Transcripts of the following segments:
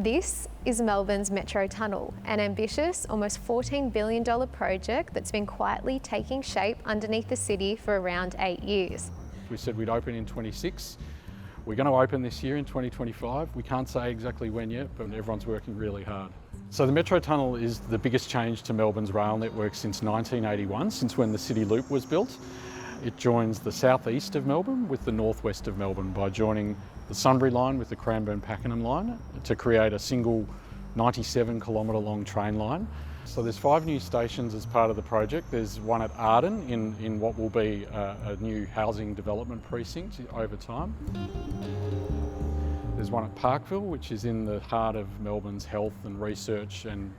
This is Melbourne's Metro Tunnel, an ambitious, almost $14 billion project that's been quietly taking shape underneath the city for around 8 years. We said we'd open in 26. We're going to open this year in 2025. We can't say exactly when yet, but everyone's working really hard. So the Metro Tunnel is the biggest change to Melbourne's rail network since 1981, since when the City Loop was built. It joins the southeast of Melbourne with the northwest of Melbourne by joining the Sunbury line with the Cranbourne-Pakenham line to create a single 97-kilometre long train line. So there's 5 new stations as part of the project. There's one at Arden in what will be a new housing development precinct over time. There's one at Parkville, which is in the heart of Melbourne's health and research and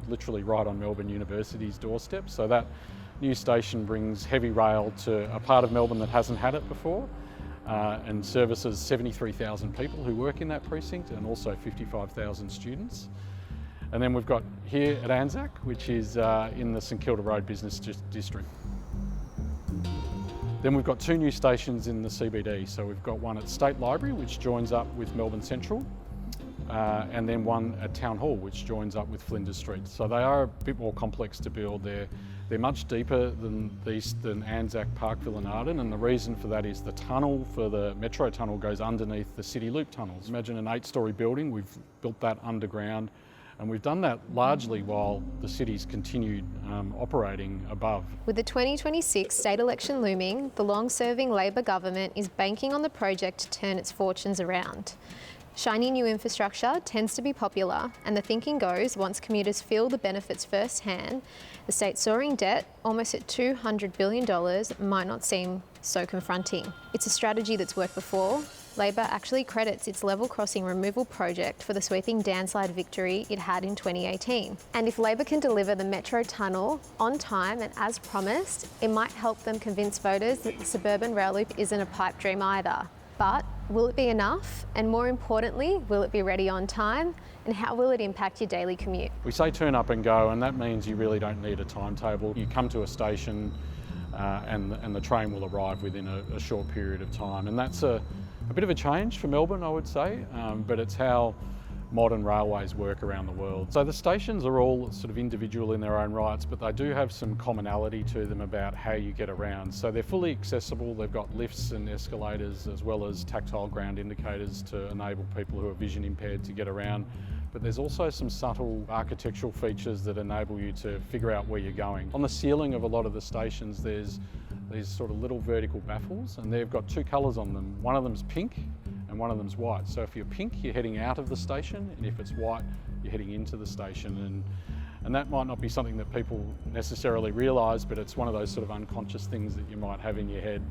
literally right on Melbourne University's doorstep. So that new station brings heavy rail to a part of Melbourne that hasn't had it before and services 73,000 people who work in that precinct and also 55,000 students. And then we've got here at Anzac, which is in the St Kilda Road Business District. Then we've got 2 new stations in the CBD. So we've got one at State Library, which joins up with Melbourne Central, and then one at Town Hall, which joins up with Flinders Street. So they are a bit more complex to build. They're much deeper than Anzac, Parkville and Arden, and the reason for that is the tunnel for the Metro Tunnel goes underneath the City Loop tunnels. Imagine an 8-storey building, we've built that underground, and we've done that largely while the city's continued operating above. With the 2026 state election looming, the long-serving Labor government is banking on the project to turn its fortunes around. Shiny new infrastructure tends to be popular, and the thinking goes once commuters feel the benefits firsthand, the state's soaring debt, almost at $200 billion, might not seem so confronting. It's a strategy that's worked before. Labor actually credits its level crossing removal project for the sweeping landslide victory it had in 2018. And if Labor can deliver the Metro Tunnel on time and as promised, it might help them convince voters that the suburban rail loop isn't a pipe dream either. But will it be enough? And more importantly, will it be ready on time? And how will it impact your daily commute? We say turn up and go, and that means you really don't need a timetable. You come to a station and the train will arrive within a short period of time. And that's a bit of a change for Melbourne, I would say, but it's how modern railways work around the world. So the stations are all sort of individual in their own rights, but they do have some commonality to them about how you get around. So they're fully accessible, they've got lifts and escalators as well as tactile ground indicators to enable people who are vision impaired to get around. But there's also some subtle architectural features that enable you to figure out where you're going. On the ceiling of a lot of the stations, there's these sort of little vertical baffles, and they've got 2 colours on them. One of them's pink and one of them's white. So if you're pink, you're heading out of the station, and if it's white, you're heading into the station. And that might not be something that people necessarily realise, but it's one of those sort of unconscious things that you might have in your head.